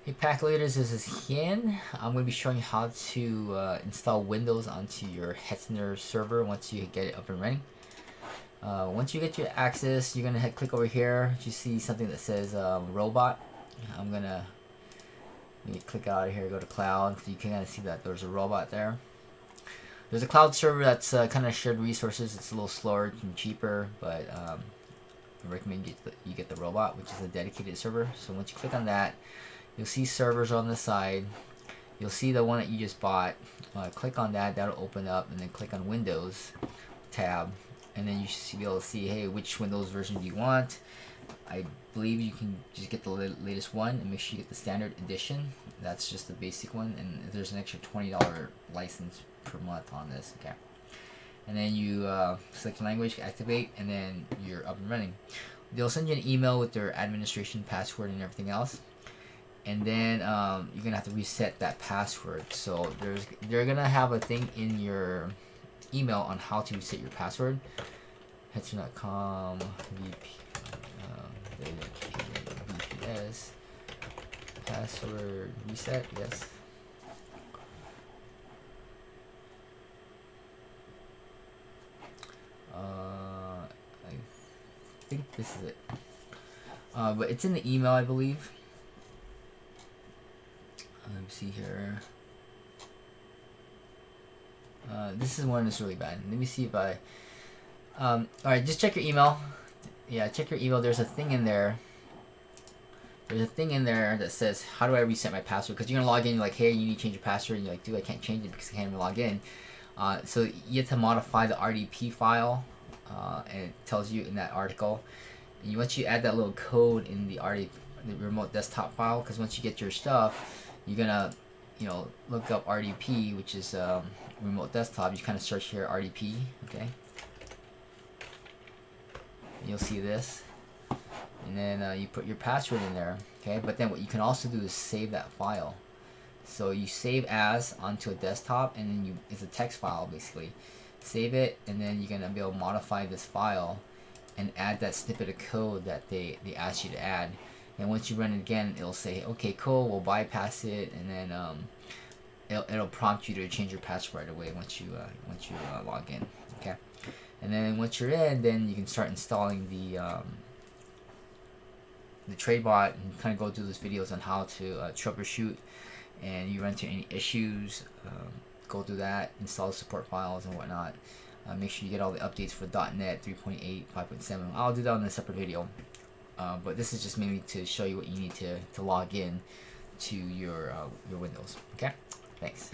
Hey pack leaders, this is Hien. I'm going to be showing you how to install Windows onto your Hetzner server once you get it up and running. Once you get your access, you're going to click over here. You see something that says robot. I'm going to click out of here, go to cloud. So you can kind of see that there's a robot there. There's a cloud server that's kind of shared resources. It's a little slower and cheaper, but I recommend you get the robot, which is a dedicated server. So once you click on that, you'll see servers on the side. You'll see the one that you just bought. Click on that, that'll open up, and then click on Windows tab, and then you should be able to see, hey, which Windows version do you want. I believe you can just get the latest one, and make sure you get the standard edition. That's just the basic one, and there's an extra $20 license per month on this. Okay, and then you select language, activate, and then you're up and running. They'll send you an email with their administration password and everything else. And then you're gonna have to reset that password. So they're gonna have a thing in your email on how to reset your password. Hetzner.com VPS password reset. Yes. I think this is it. But it's in the email, I believe. Let me see here. This is one that's really bad. Let me see if I... Alright, just check your email. Yeah, check your email. There's a thing in there. There's a thing in there that says, how do I reset my password? Because you're going to log in, you're like, hey, you need to change your password. And you're like, dude, I can't change it because I can't even log in. So you have to modify the RDP file. And it tells you in that article. And once you add that little code in the remote desktop file, because once you get your stuff, you're gonna, look up RDP, which is remote desktop. You kind of search here RDP, okay? And you'll see this, and then you put your password in there, okay? But then what you can also do is save that file. So you save as onto a desktop, and then it's a text file basically. Save it, and then you're gonna be able to modify this file and add that snippet of code that they asked you to add. And once you run it again, it'll say, okay, cool, we'll bypass it, and then it'll prompt you to change your password right away once you log in. Okay, and then once you're in, then you can start installing the TradeBot and kind of go through those videos on how to troubleshoot, and you run into any issues, go through that, install the support files and whatnot. Make sure you get all the updates for .NET 3.8, 5.7. I'll do that in a separate video. But this is just mainly to show you what you need to log in to your Windows. Okay, thanks.